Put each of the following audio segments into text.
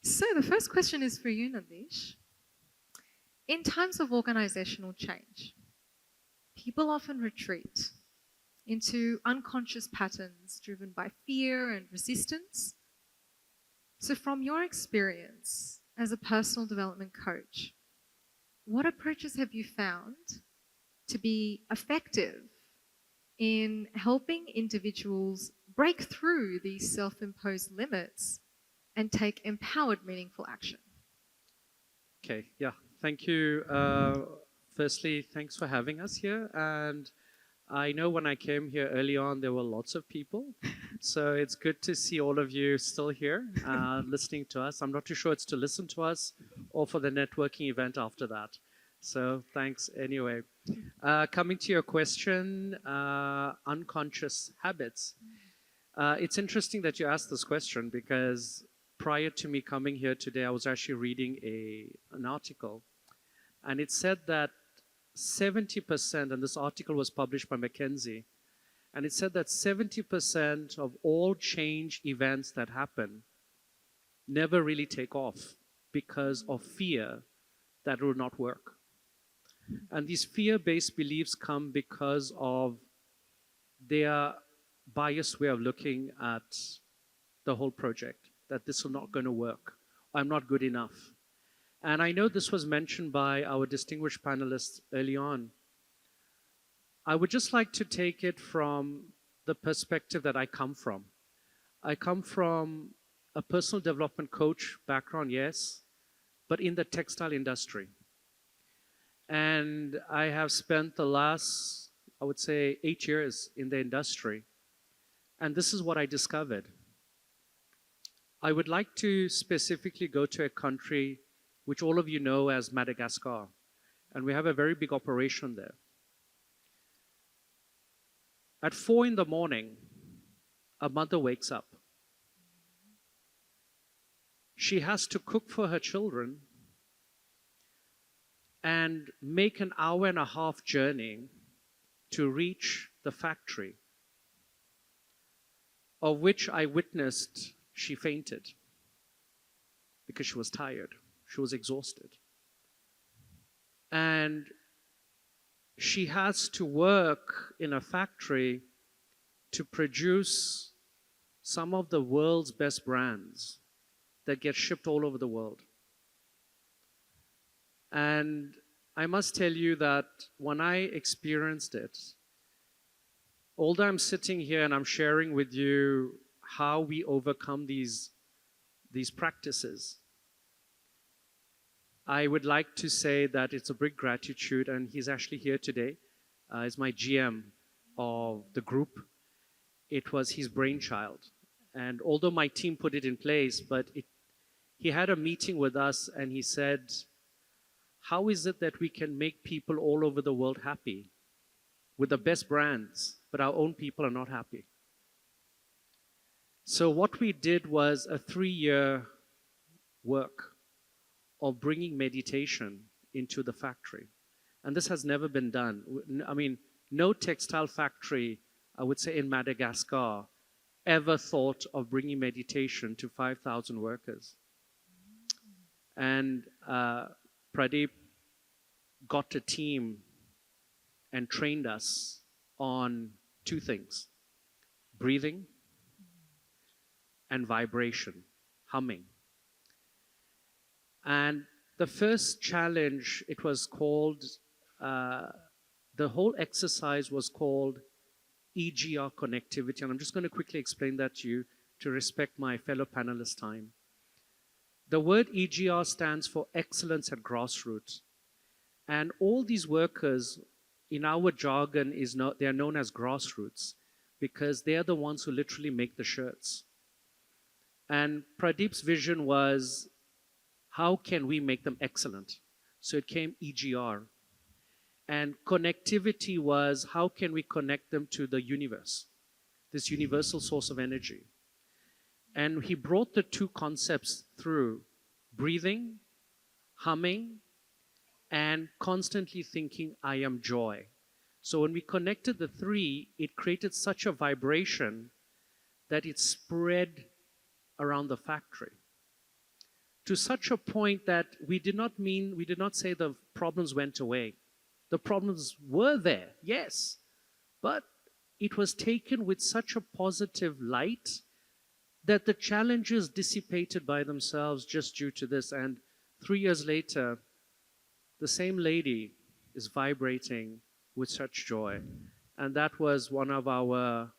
So the first question is for you, Nandish. In times of organizational change, people often retreat into unconscious patterns driven by fear and resistance. So from your experience as a personal development coach, what approaches have you found to be effective in helping individuals break through these self-imposed limits and take empowered, meaningful action? Okay, yeah, thank you. Firstly, thanks for having us here. And I know when I came here early on, there were lots of people. So it's good to see all of you still here listening to us. I'm not too sure it's to listen to us or for the networking event after that. So thanks anyway. Coming to your question, unconscious habits. It's interesting that you asked this question because prior to me coming here today, I was actually reading an article, and it said that 70%, and this article was published by McKinsey, and it said that 70% of all change events that happen never really take off because of fear that it will not work. And these fear-based beliefs come because of their biased way of looking at the whole project, that this is not going to work, I'm not good enough. And I know this was mentioned by our distinguished panelists early on. I would just like to take it from the perspective that I come from. I come from a personal development coach background, yes, but in the textile industry. And I have spent the last, I would say, 8 years in the industry. And this is what I discovered. I would like to specifically go to a country which all of you know as Madagascar. And we have a very big operation there. At 4 in the morning, a mother wakes up. She has to cook for her children and make an hour-and-a-half journey to reach the factory, of which I witnessed she fainted because she was tired. She was exhausted. And she has to work in a factory to produce some of the world's best brands that get shipped all over the world. And I must tell you that when I experienced it, although I'm sitting here and I'm sharing with you how we overcome these practices, I would like to say that it's a big gratitude, and he's actually here today. He's my GM of the group. It was his brainchild. And although my team put it in place, but he had a meeting with us and he said, how is it that we can make people all over the world happy with the best brands, but our own people are not happy? So what we did was a 3-year work of bringing meditation into the factory. And this has never been done. I mean, no textile factory, I would say in Madagascar, ever thought of bringing meditation to 5,000 workers. And Pradeep got a team and trained us on 2 things: breathing and vibration, humming. And the first challenge, it was called, the whole exercise was called EGR connectivity. And I'm just going to quickly explain that to you to respect my fellow panelists' time. The word EGR stands for excellence at grassroots. And all these workers, in our jargon, they're known as grassroots because they're the ones who literally make the shirts. And Pradeep's vision was, how can we make them excellent? So it came EGR. And connectivity was, how can we connect them to the universe, this universal source of energy? And he brought the 2 concepts through: breathing, humming, and constantly thinking, I am joy. So when we connected the 3, it created such a vibration that it spread around the factory. to such a point that we did not say the problems went away. The problems were there, yes, but it was taken with such a positive light that the challenges dissipated by themselves just due to this. And 3 years later, the same lady is vibrating with such joy. And that was one of our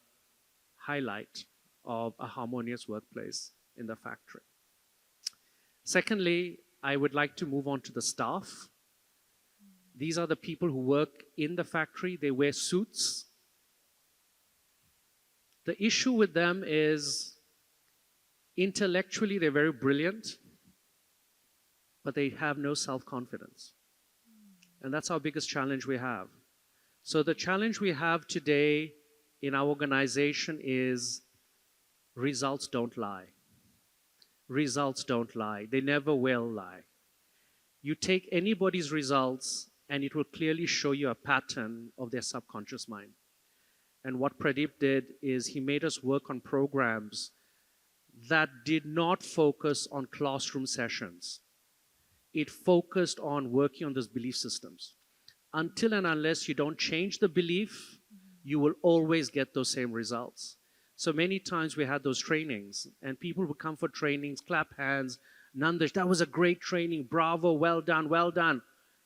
highlight of a harmonious workplace in the factory. Secondly, I would like to move on to the staff. These are the people who work in the factory. They wear suits. The issue with them is intellectually they're very brilliant, but they have no self-confidence. And that's our biggest challenge we have. So the challenge we have today in our organization is results don't lie. Results don't lie. They never will lie. You take anybody's results and it will clearly show you a pattern of their subconscious mind. And what Pradeep did is he made us work on programs that did not focus on classroom sessions. It focused on working on those belief systems. Until and unless you don't change the belief, you will always get those same results. So many times we had those trainings and people would come for trainings, clap hands, Nandish, that was a great training, bravo, well done, well done.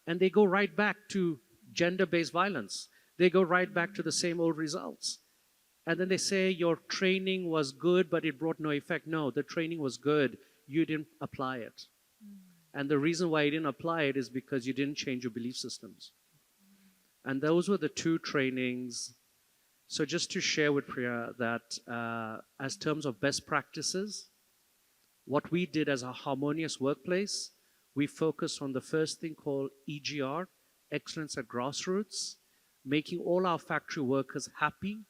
And they go right back to gender-based violence. They go right back to the same old results. And then they say your training was good, but it brought no effect. No, the training was good. You didn't apply it. And the reason why you didn't apply it is because you didn't change your belief systems. And those were the two trainings. So just to share with Priya that as terms of best practices, what we did as a harmonious workplace, we focused on the first thing called EGR, excellence at grassroots, making all our factory workers happy,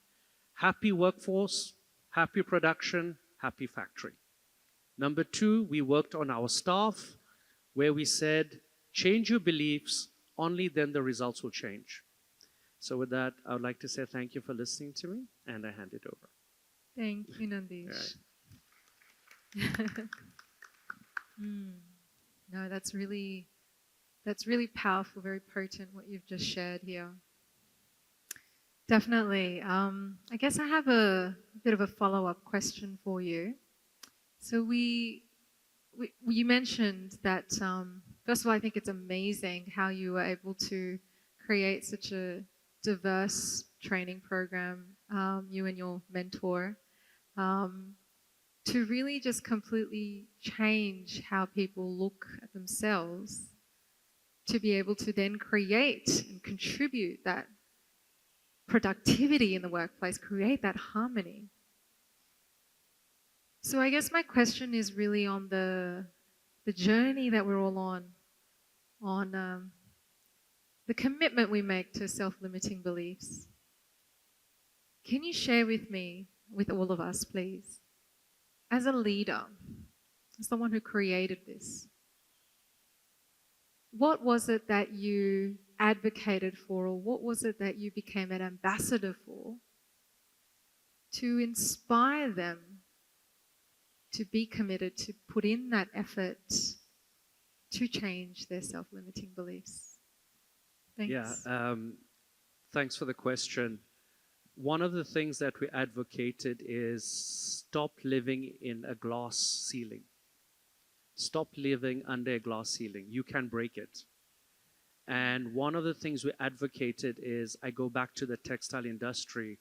happy workforce, happy production, happy factory. Number two, we worked on our staff, where we said, change your beliefs, only then the results will change. So with that, I would like to say thank you for listening to me, and I hand it over. Thank you, Nandish. No, that's really powerful, very potent what you've just shared here. Definitely. I guess I have a bit of a follow-up question for you. So you mentioned that, first of all, I think it's amazing how you were able to create such a diverse training program, you and your mentor, to really just completely change how people look at themselves, to be able to then create and contribute that productivity in the workplace, create that harmony. So I guess my question is really on the journey that we're all on the commitment we make to self-limiting beliefs. Can you share with me, with all of us, please, as a leader, as someone who created this, what was it that you advocated for, or what was it that you became an ambassador for, to inspire them to be committed, to put in that effort to change their self-limiting beliefs? Thanks. Yeah, thanks for the question. One of the things that we advocated is stop living in a glass ceiling. Stop living under a glass ceiling. You can break it. And one of the things we advocated is, I go back to the textile industry,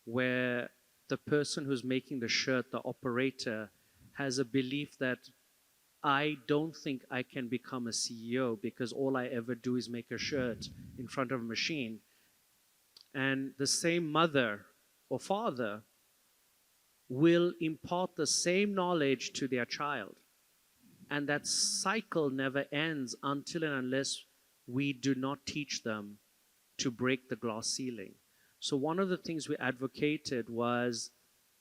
where the person who's making the shirt, the operator, has a belief that I don't think I can become a CEO because all I ever do is make a shirt in front of a machine. And the same mother or father will impart the same knowledge to their child. And that cycle never ends until and unless we do not teach them to break the glass ceiling. So one of the things we advocated was,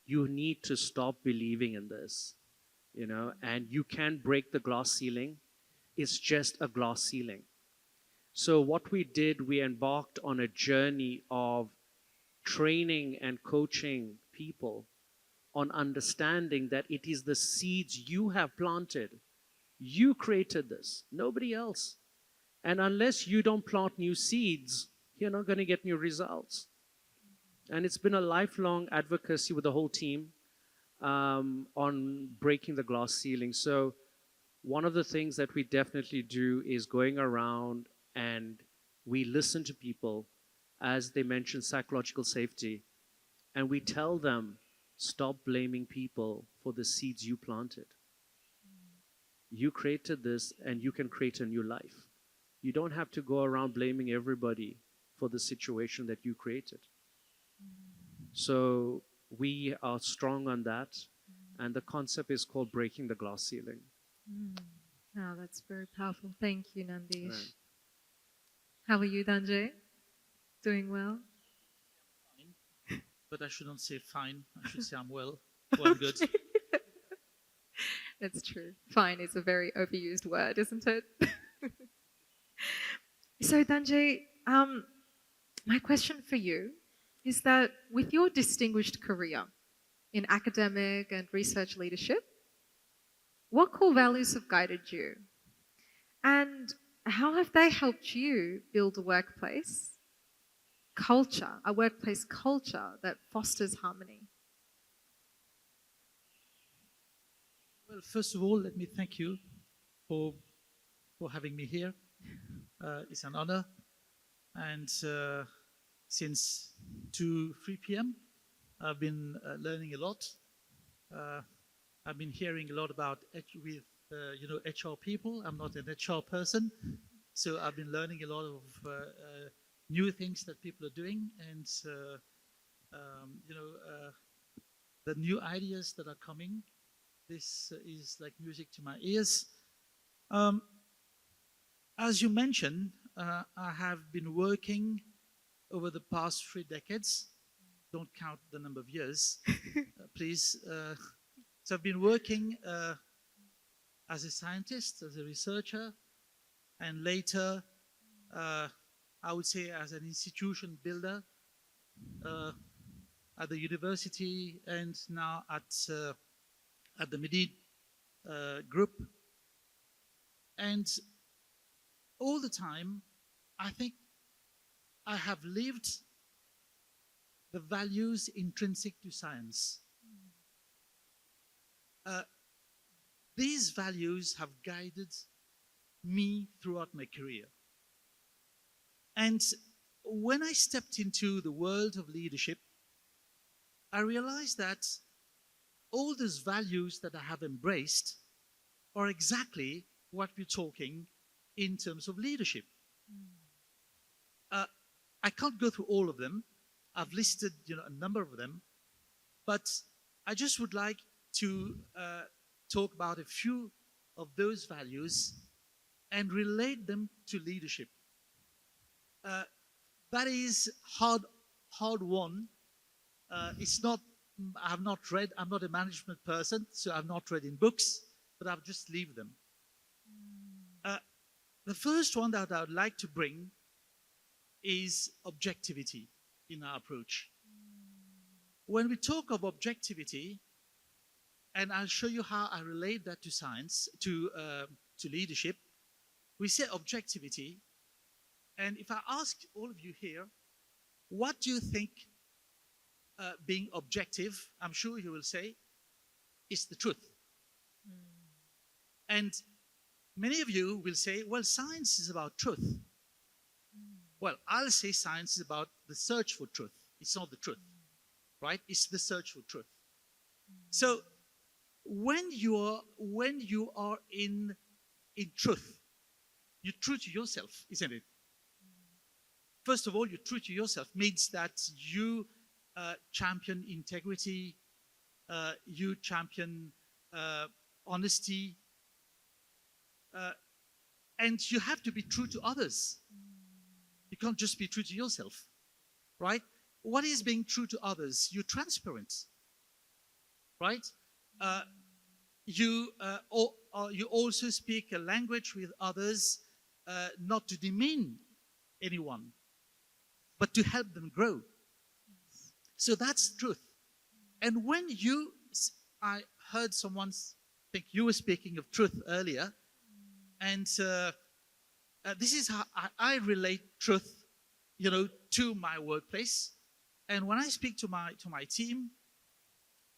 you need to stop believing in this, and you can break the glass ceiling. It's just a glass ceiling. So what we did, we embarked on a journey of training and coaching people on understanding that it is the seeds you have planted. You created this, nobody else. And unless you don't plant new seeds, you're not going to get new results. And it's been a lifelong advocacy with the whole team on breaking the glass ceiling. So one of the things that we definitely do is going around and we listen to people as they mention psychological safety, and we tell them, stop blaming people for the seeds you planted. You created this and you can create a new life. You don't have to go around blaming everybody for the situation that you created. So we are strong on that, and the concept is called breaking the glass ceiling. Oh, that's very powerful. Thank you, Nandish. Right. How are you, Danjay? Doing well? Fine. But I shouldn't say fine. I should say I'm well. Well, I'm good. That's true. Fine is a very overused word, isn't it? So, Danjay, my question for you is that with your distinguished career in academic and research leadership, what core values have guided you? And how have they helped you build a workplace culture that fosters harmony? Well, first of all, let me thank you for having me here. It's an honor. And since 3 p.m., I've been learning a lot. I've been hearing a lot about HR people. I'm not an HR person, so I've been learning a lot of new things that people are doing, and the new ideas that are coming. This is like music to my ears. As you mentioned, I have been working over the past 3 decades. Don't count the number of years, please. So I've been working as a scientist, as a researcher, and later, I would say as an institution builder at the university, and now at the Medi group. And all the time, I think I have lived the values intrinsic to science. These values have guided me throughout my career. And when I stepped into the world of leadership, I realized that all those values that I have embraced are exactly what we're talking in terms of leadership. I can't go through all of them. I've listed a number of them, but I just would like to talk about a few of those values and relate them to leadership. That is hard won. It's not, I'm not a management person, so I've not read in books, but I've just leave them. The first one that I would like to bring is objectivity in our approach. When we talk of objectivity, and I'll show you how I relate that to science, to leadership, we say objectivity, and if I ask all of you here, what do you think being objective, I'm sure you will say, is the truth. And many of you will say, well, science is about truth. Well, I'll say science is about the search for truth. It's not the truth, right? It's the search for truth. So when you are in truth, you're true to yourself, isn't it? First of all, you're true to yourself means that you champion integrity, you champion honesty, and you have to be true to others. You can't just be true to yourself, right? What is being true to others? You're transparent, right? You also speak a language with others, not to demean anyone, but to help them grow. So that's truth. And when I heard someone think you were speaking of truth earlier, And this is how I relate truth, to my workplace. And when I speak to my team,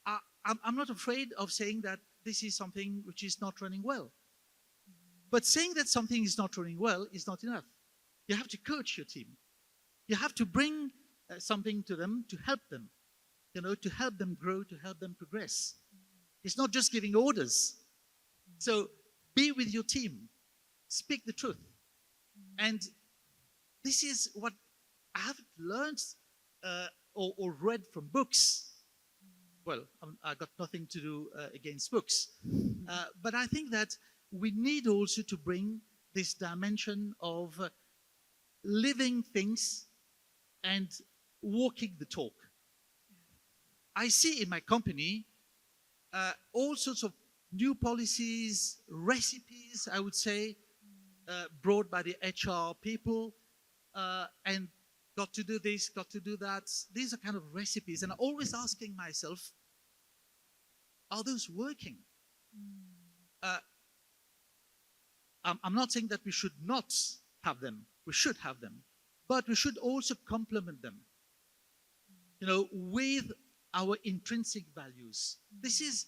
I'm not afraid of saying that this is something which is not running well. But saying that something is not running well is not enough. You have to coach your team. You have to bring something to them to help them, to help them grow, to help them progress. It's not just giving orders. So be with your team. Speak the truth. And this is what I haven't learned or read from books. Well, I got nothing to do against books. But I think that we need also to bring this dimension of living things and walking the talk. I see in my company all sorts of new policies, recipes, I would say, brought by the HR people, and got to do this, got to do that. These are kind of recipes. And I'm always asking myself, are those working? I'm not saying that we should not have them. We should have them. But we should also complement them, with our intrinsic values. This is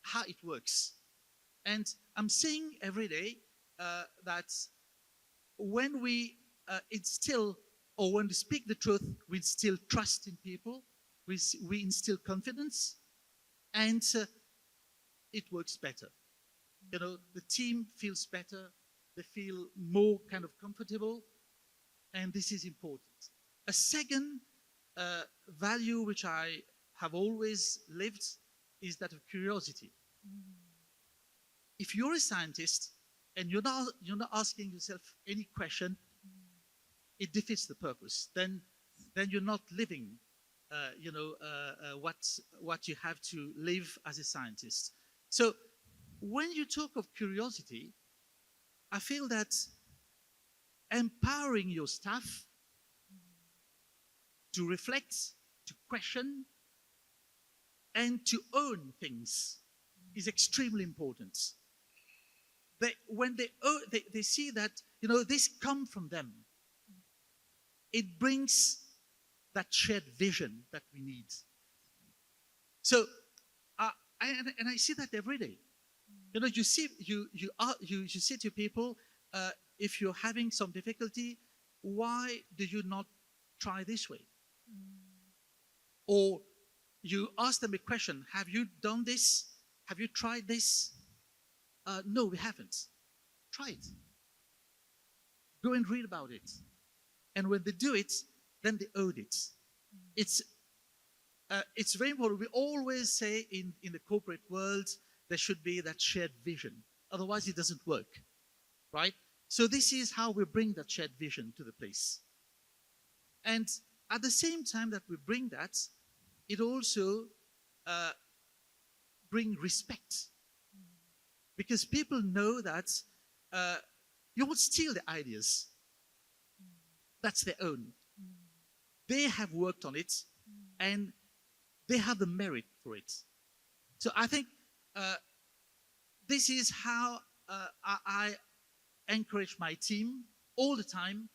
how it works. And I'm saying every day that when we instill, or when we speak the truth, we instill trust in people, we instill confidence, and it works better. The team feels better, they feel more kind of comfortable, and this is important. A second value which I have always lived is that of curiosity. If you're a scientist and you're not asking yourself any question, it defeats the purpose. Then you're not living, what you have to live as a scientist. So when you talk of curiosity, I feel that empowering your staff to reflect, to question, and to own things is extremely important. When they see that, this comes from them, it brings that shared vision that we need. So, and I see that every day. You say to people, if you're having some difficulty, why do you not try this way? Or you ask them a question, have you done this? Have you tried this? No, we haven't. Try it. Go and read about it. And when they do it, then they own it. It's very important. We always say in the corporate world, there should be that shared vision. Otherwise, it doesn't work, right? So this is how we bring that shared vision to the place. And at the same time that we bring that, it also brings respect. Because people know that you won't steal the ideas. That's their own. They have worked on it, and they have the merit for it. So I think this is how I encourage my team all the time,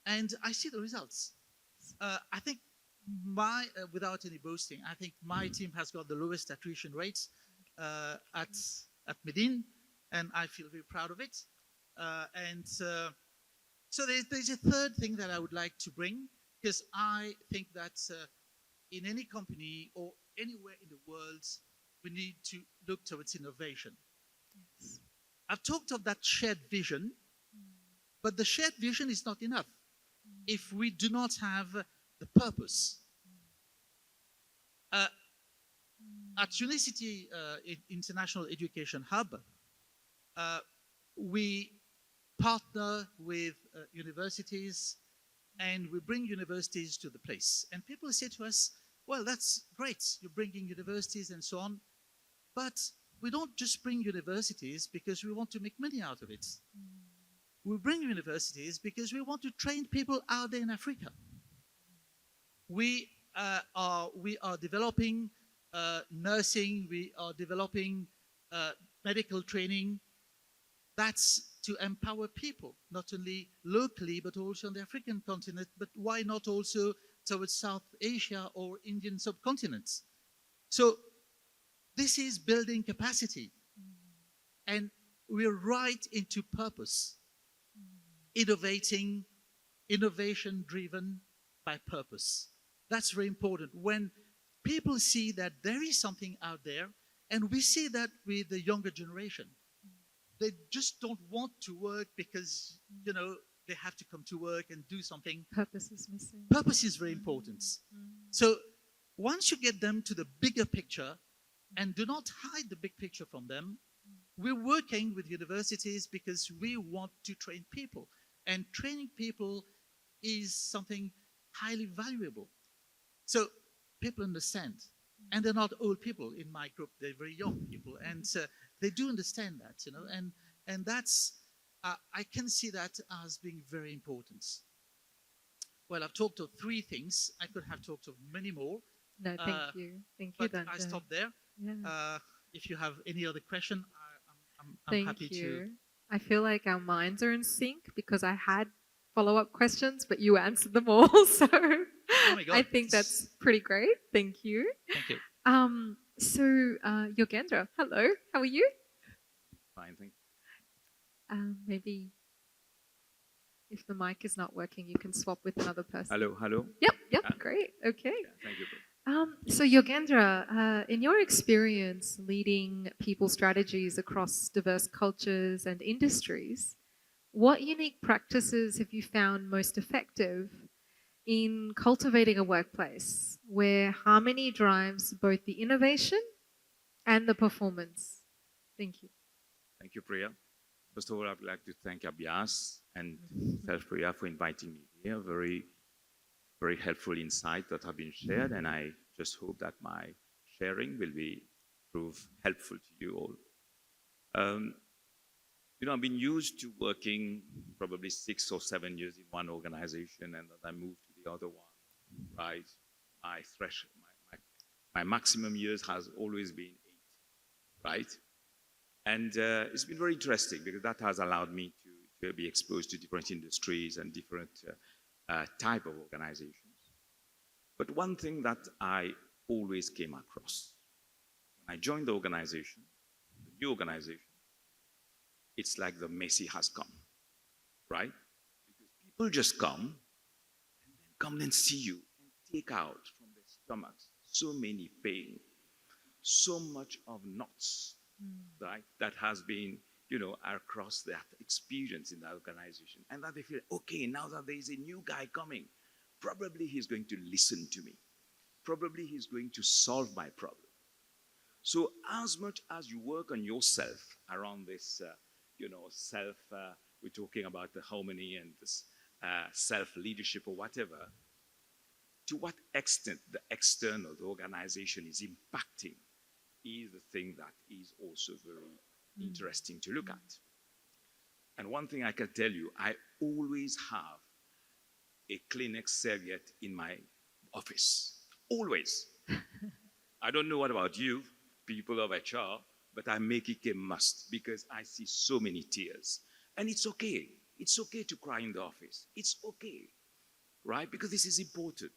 and I see the results. I think without any boasting, I think my team has got the lowest attrition rates at Medin, and I feel very proud of it. So there's a third thing that I would like to bring, because I think that in any company or anywhere in the world, we need to look towards innovation. Yes. I've talked of that shared vision, but the shared vision is not enough if we do not have the purpose. At Unicity International Education Hub, we partner with universities, and we bring universities to the place. And people say to us, well, that's great, you're bringing universities and so on, but we don't just bring universities because we want to make money out of it. We bring universities because we want to train people out there in Africa. We are developing nursing, we are developing medical training. That's to empower people, not only locally, but also on the African continent, but why not also towards South Asia or Indian subcontinents? So this is building capacity. And we're right into purpose, innovation driven by purpose. That's very important. When people see that there is something out there, and we see that with the younger generation, they just don't want to work because, they have to come to work and do something. Purpose is missing. Purpose is very important. So once you get them to the bigger picture and do not hide the big picture from them, we're working with universities because we want to train people. And training people is something highly valuable. So people understand. And they're not old people in my group, they're very young people. And they do understand that, and that's, I can see that as being very important. Well, I've talked of 3 things. I could have talked of many more. No, thank you. Thank you, But I stop there. Yeah. If you have any other question, I'm Thank happy you. to. I feel like our minds are in sync because I had follow-up questions, but you answered them all. So Oh my God. I think that's pretty great. Thank you. Thank you. So Yogendra, hello. How are you? Fine, thank you. Maybe if the mic is not working, you can swap with another person. Hello. Yep, great. Okay. Yeah, thank you. So Yogendra, in your experience leading people strategies across diverse cultures and industries, what unique practices have you found most effective in cultivating a workplace where harmony drives both the innovation and the performance? Thank you. Thank you, Priya. First of all, I'd like to thank Abhyas and Priya for inviting me here. Very, very helpful insight that have been shared, and I just hope that my sharing will prove helpful to you all. I've been used to working probably 6 or 7 years in one organization, and then I moved to the other one. Right, my maximum years has always been 8. Right. And it's been very interesting because that has allowed me to be exposed to different industries and different type of organizations. But one thing that I always came across when I joined the organization, the new organization, it's like the Messi has come, right? Because people just come and see you and take out from their stomachs so many pain, so much of knots. Right? That has been, across that experience in the organization. And that they feel, okay, now that there is a new guy coming, probably he's going to listen to me. Probably he's going to solve my problem. So as much as you work on yourself around this, self, we're talking about the harmony and this self-leadership or whatever, to what extent the external, the organization is impacting is the thing that is also very interesting to look at. And one thing I can tell you, I always have a Kleenex serviette in my office. Always. I don't know what about you, people of HR, but I make it a must because I see so many tears. And it's okay. It's okay to cry in the office. It's okay, right? Because this is important,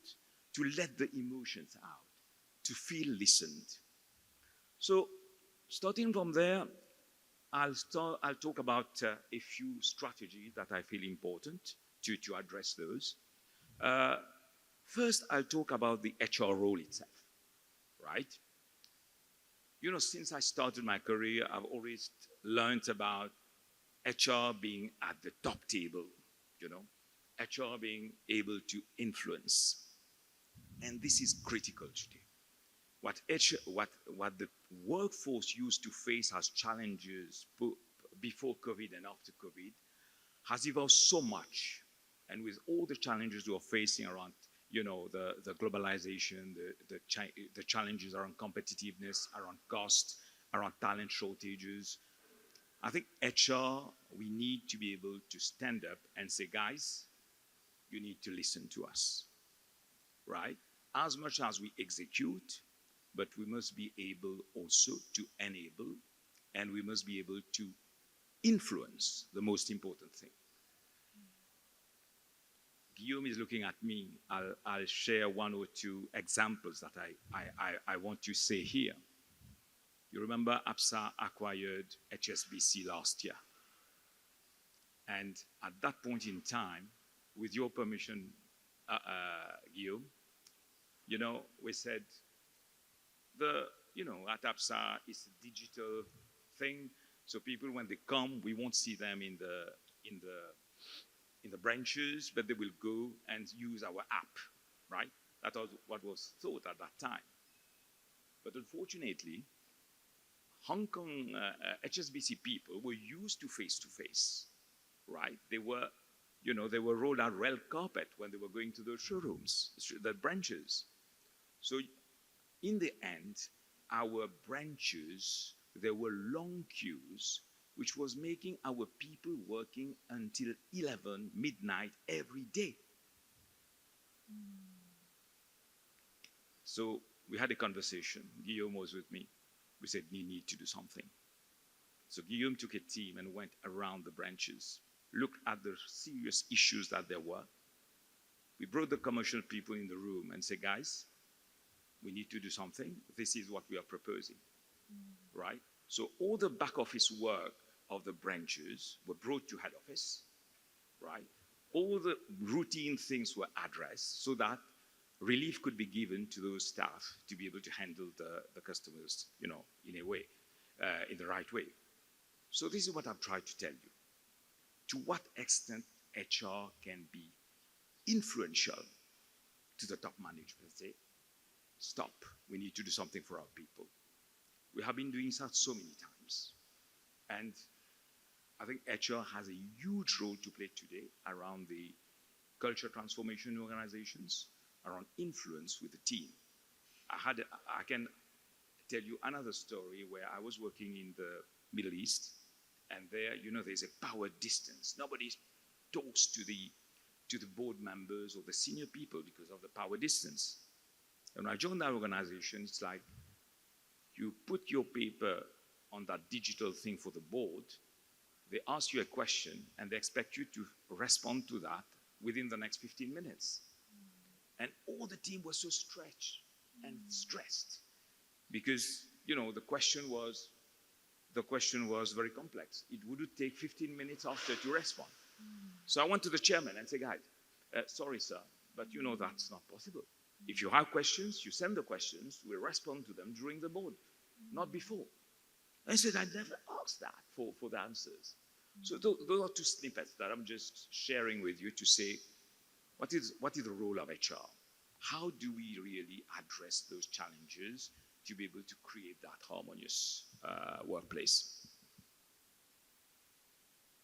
to let the emotions out, to feel listened. So, starting from there, I'll talk about a few strategies that I feel important to address those. First, I'll talk about the HR role itself, right? Since I started my career, I've always learned about HR being at the top table, HR being able to influence. And this is critical today. What the workforce used to face as challenges before COVID and after COVID has evolved so much. And with all the challenges we are facing around, the globalization, the challenges around competitiveness, around cost, around talent shortages, I think HR, we need to be able to stand up and say, guys, you need to listen to us, right? As much as we execute, but we must be able also to enable, and we must be able to influence the most important thing. Guillaume is looking at me. I'll share one or two examples that I want to say here. You remember APSA acquired HSBC last year. And at that point in time, with your permission, Guillaume, we said, at APSA, it's a digital thing. So people, when they come, we won't see them in the branches, but they will go and use our app, right? That was what was thought at that time. But unfortunately, Hong Kong HSBC people were used to face-to-face, right? They were rolled out red carpet when they were going to those showrooms, the branches. So in the end, our branches, there were long queues, which was making our people working until 11 midnight every day. So we had a conversation. Guillaume was with me. We said, we need to do something. So Guillaume took a team and went around the branches, looked at the serious issues that there were. We brought the commercial people in the room and said, guys, we need to do something. This is what we are proposing, right? So all the back office work of the branches were brought to head office, right? All the routine things were addressed so that relief could be given to those staff to be able to handle the customers, in a way, in the right way. So this is what I've tried to tell you. To what extent HR can be influential to the top management. Say, stop, we need to do something for our people. We have been doing that so many times. And I think HR has a huge role to play today around the culture transformation in organizations, around influence with the team. I can tell you another story where I was working in the Middle East, and there, there's a power distance. Nobody talks to the board members or the senior people because of the power distance. And when I joined that organization, it's like you put your paper on that digital thing for the board, they ask you a question, and they expect you to respond to that within the next 15 minutes. And all the team was so stretched and stressed because, the question was very complex. It would take 15 minutes after to respond. So I went to the chairman and said, guys, sorry, sir, but that's not possible. If you have questions, you send the questions, we respond to them during the board, not before. I said, I never asked that for the answers. So those are two snippets that I'm just sharing with you to say, what is the role of HR? How do we really address those challenges to be able to create that harmonious workplace?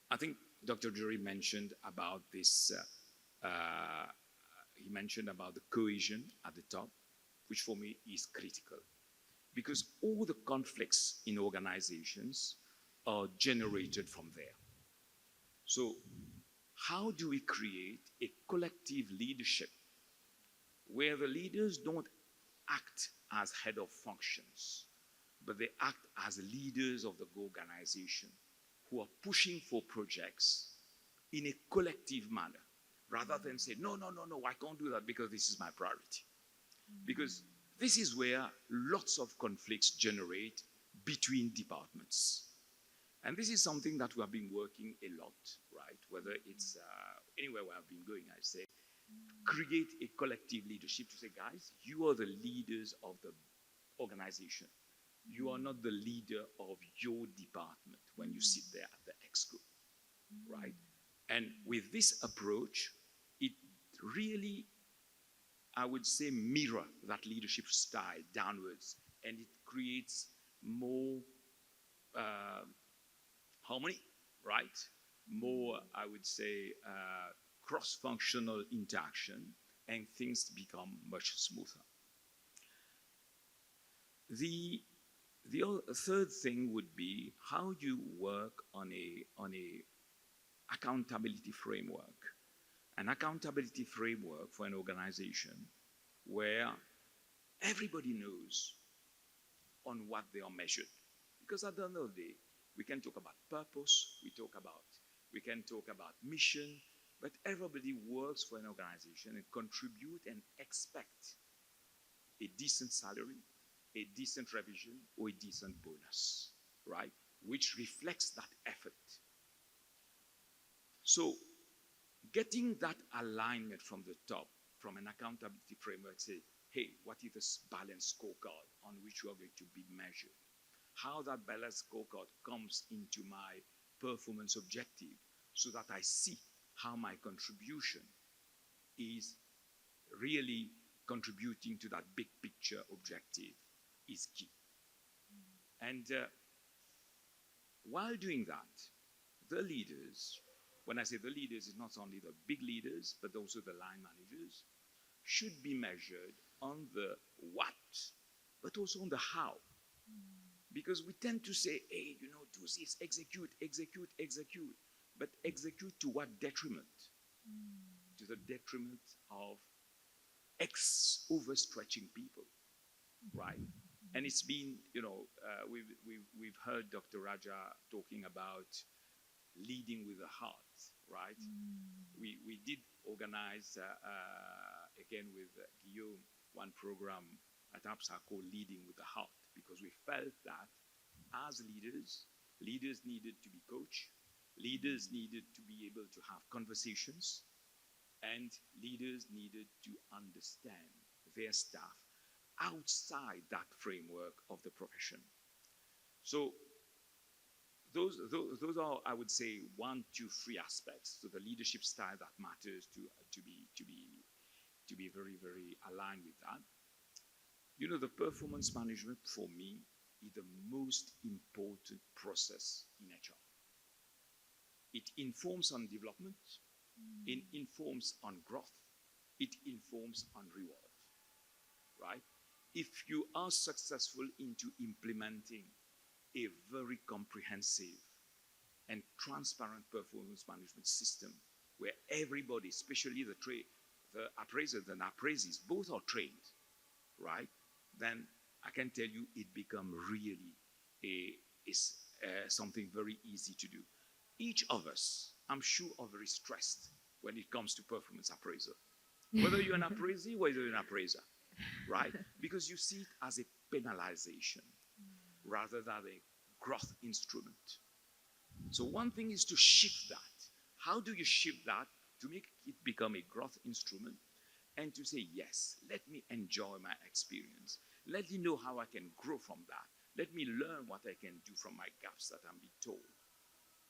I think Dr. Jury mentioned about this, he mentioned about the cohesion at the top, which for me is critical. Because all the conflicts in organizations are generated from there. So how do we create a collective leadership where the leaders don't act as head of functions, but they act as leaders of the organization who are pushing for projects in a collective manner, rather than say, no, I can't do that because this is my priority. Because this is where lots of conflicts generate between departments. And this is something that we have been working a lot, right? Whether it's anywhere where I've been going, I say, create a collective leadership to say, guys, you are the leaders of the organization. You are not the leader of your department when you sit there at the exco, right? And with this approach, it really, I would say, mirror that leadership style downwards, and it creates more harmony, right? More, I would say, cross-functional interaction, and things become much smoother. The third thing would be how you work on a accountability framework. An accountability framework for an organization where everybody knows on what they are measured. Because at the end of the day, We can talk about purpose, we can talk about mission, but everybody works for an organization and contribute and expect a decent salary, a decent revision, or a decent bonus, right? Which reflects that effort. So getting that alignment from the top, from an accountability framework, say, hey, what is this balanced scorecard on which you are going to be measured? How that balanced scorecard comes into my performance objective so that I see how my contribution is really contributing to that big picture objective is key. And while doing that, the leaders, when I say the leaders, it's not only the big leaders, but also the line managers, should be measured on the what, but also on the how. Because we tend to say, hey, you know, do this, execute, execute, execute. But execute to what detriment? To the detriment of overstretching people, right? And it's been, you know, we've heard Dr. Raja talking about leading with the heart, right? We did organize, again with Guillaume, one program at APSA called Leading with the Heart, because we felt that as leaders, leaders needed to be coached, leaders needed to be able to have conversations, and leaders needed to understand their staff outside that framework of the profession. So those are, I would say, 1, 2, 3 aspects to the leadership style that matters to be very, very aligned with that. You know, the performance management for me is the most important process in HR. It informs on development, it informs on growth, it informs on reward, right? If you are successful into implementing a very comprehensive and transparent performance management system where everybody, especially the appraisers and appraisees, both are trained, right? Then I can tell you it becomes really something very easy to do. Each of us, I'm sure, are very stressed when it comes to performance appraisal. Whether you're an appraisee, whether you're an appraiser, right? Because you see it as a penalization rather than a growth instrument. So one thing is to shift that. How do you shift that to make it become a growth instrument and to say, yes, let me enjoy my experience. Let me know how I can grow from that. Let me learn what I can do from my gaps that I'm being told.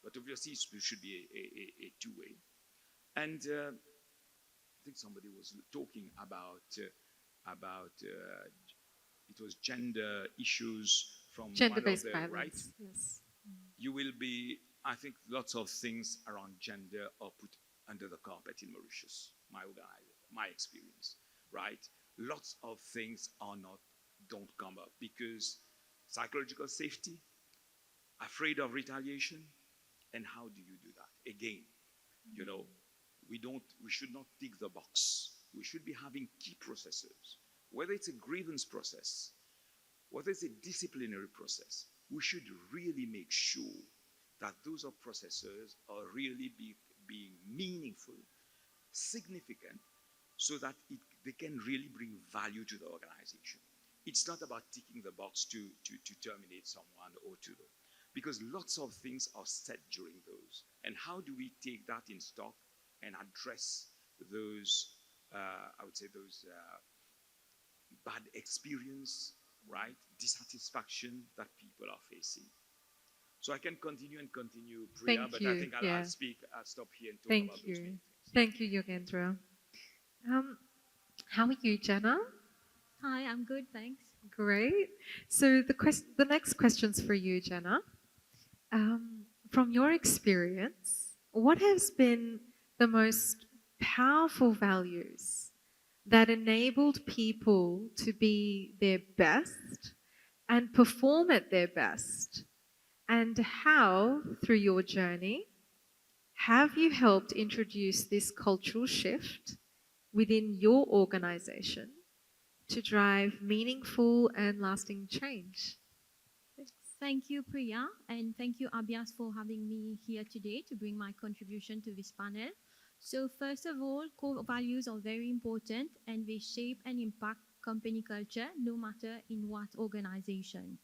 But obviously, it should be a two-way. And I think somebody was talking about it was gender issues from Gender-based violence, right? yes. You will be, I think lots of things around gender are put under the carpet in Mauritius, my experience, right? Lots of things don't come up because psychological safety, afraid of retaliation, and how do you do that? Again, you know, we should not tick the box. We should be having key processes, whether it's a grievance process, whether it's a disciplinary process. We should really make sure that those processes are really being meaningful, significant, so that they can really bring value to the organization. It's not about ticking the box to terminate someone or because lots of things are said during those. And how do we take that in stock and address those, I would say those bad experience, right? Dissatisfaction that people are facing. So I can continue, Priya, but I think I'll stop here and talk about those main things. Thank you, Yogendra. How are you, Jenna? Hi, I'm good, thanks. Great. So the next question's for you, Jenna. From your experience, what has been the most powerful values that enabled people to be their best and perform at their best? And how, through your journey, have you helped introduce this cultural shift within your organization to drive meaningful and lasting change? Thanks. Thank you, Priya, and thank you, Abhyas, for having me here today to bring my contribution to this panel. So, first of all, core values are very important and they shape and impact company culture no matter in what organization.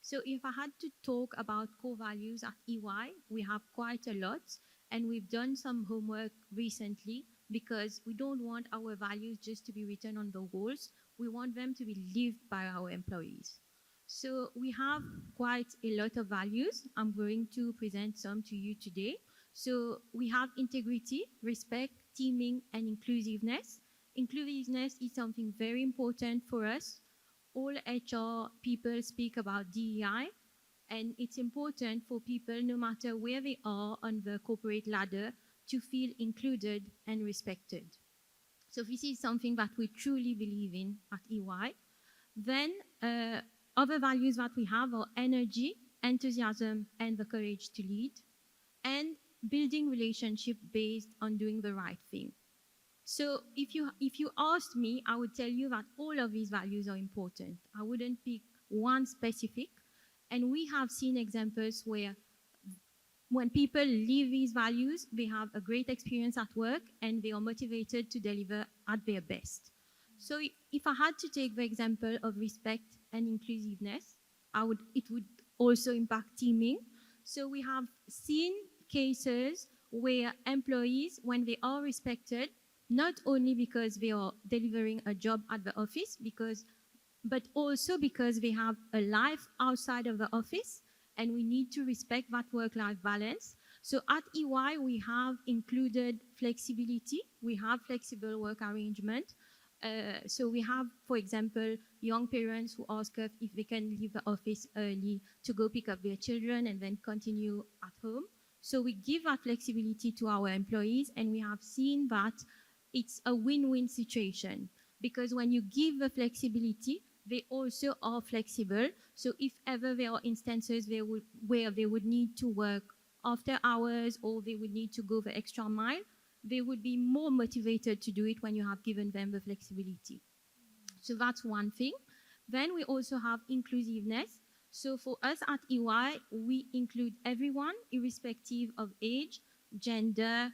So, if I had to talk about core values at EY, we have quite a lot, and we've done some homework recently because we don't want our values just to be written on the walls. We want them to be lived by our employees. So we have quite a lot of values. I'm going to present some to you today. So we have integrity, respect, teaming, and inclusiveness. Inclusiveness is something very important for us. All HR people speak about DEI, and it's important for people, no matter where they are on the corporate ladder, to feel included and respected. So this is something that we truly believe in at EY. Then other values that we have are energy, enthusiasm, and the courage to lead, and building relationship based on doing the right thing. So if you asked me, I would tell you that all of these values are important. I wouldn't pick one specific. And we have seen examples where when people live these values, they have a great experience at work and they are motivated to deliver at their best. So if I had to take the example of respect and inclusiveness, it would also impact teaming. So we have seen cases where employees, when they are respected, not only because they are delivering a job at the office, but also because they have a life outside of the office, and we need to respect that work-life balance. So at EY, we have included flexibility. We have flexible work arrangement. So we have, for example, young parents who ask us if they can leave the office early to go pick up their children and then continue at home. So we give that flexibility to our employees, and we have seen that it's a win-win situation, because when you give the flexibility, they also are flexible. So if ever there are instances where they would need to work after hours or they would need to go the extra mile, they would be more motivated to do it when you have given them the flexibility. So that's one thing. Then we also have inclusiveness. So for us at EY, we include everyone, irrespective of age, gender,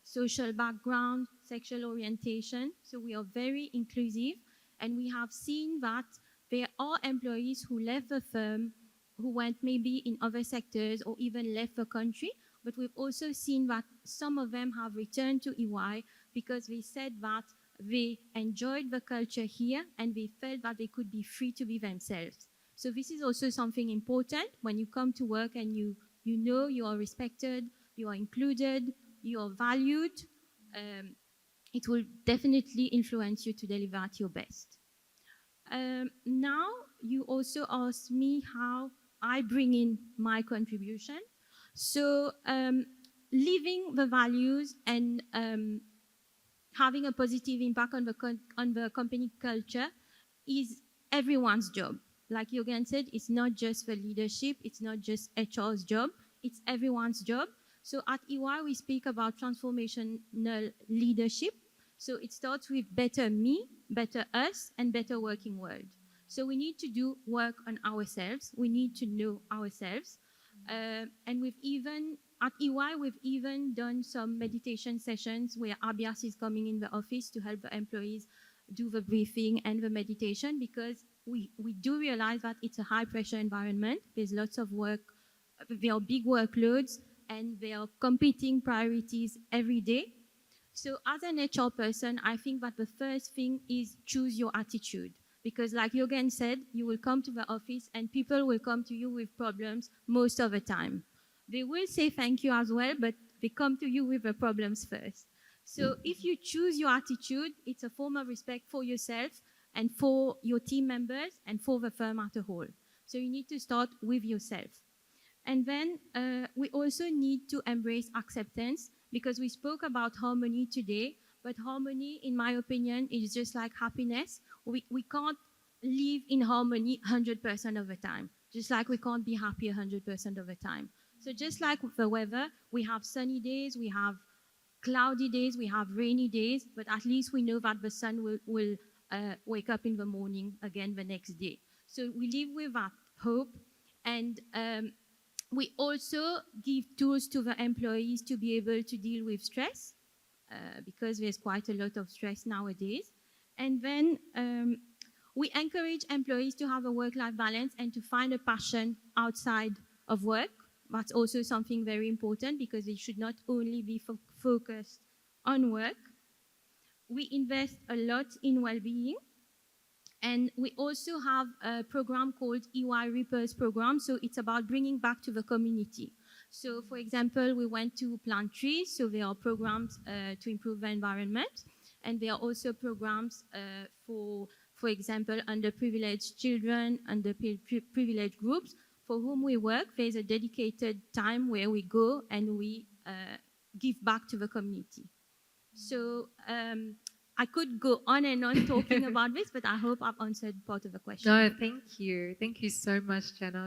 social background, sexual orientation. So we are very inclusive, and we have seen that there are employees who left the firm, who went maybe in other sectors or even left the country, but we've also seen that some of them have returned to EY because they said that they enjoyed the culture here and they felt that they could be free to be themselves. So this is also something important when you come to work and you know you are respected, you are included, you are valued. It will definitely influence you to deliver at your best. Now, you also asked me how I bring in my contribution. So living the values and having a positive impact on the company culture is everyone's job. Like Yogan said, it's not just the leadership, it's not just HR's job, it's everyone's job. So at EY, we speak about transformational leadership. So it starts with better me, better us, and better working world. So we need to do work on ourselves. We need to know ourselves. And at EY, we've even done some meditation sessions where Abhyas is coming in the office to help the employees do the briefing and the meditation, because we do realize that it's a high pressure environment. There's lots of work, there are big workloads, and there are competing priorities every day. So as an HR person, I think that the first thing is choose your attitude. Because like Yogan said, you will come to the office and people will come to you with problems most of the time. They will say thank you as well, but they come to you with the problems first. So if you choose your attitude, it's a form of respect for yourself and for your team members and for the firm as a whole. So you need to start with yourself. And then we also need to embrace acceptance, because we spoke about harmony today, but harmony, in my opinion, is just like happiness. We can't live in harmony 100% of the time, just like we can't be happy 100% of the time. So just like with the weather, we have sunny days, we have cloudy days, we have rainy days, but at least we know that the sun will wake up in the morning again the next day. So we live with that hope, And we also give tools to the employees to be able to deal with stress, because there's quite a lot of stress nowadays. And then we encourage employees to have a work-life balance and to find a passion outside of work. That's also something very important, because they should not only be focused on work. We invest a lot in well-being. And we also have a program called EY Reapers program. So it's about bringing back to the community. So for example, we went to plant trees. So there are programs to improve the environment. And there are also programs for example, underprivileged children, underprivileged groups for whom we work. There's a dedicated time where we go and we give back to the community. So I could go on and on talking about this, but I hope I've answered part of the question. No, thank you. Thank you so much, Jenna.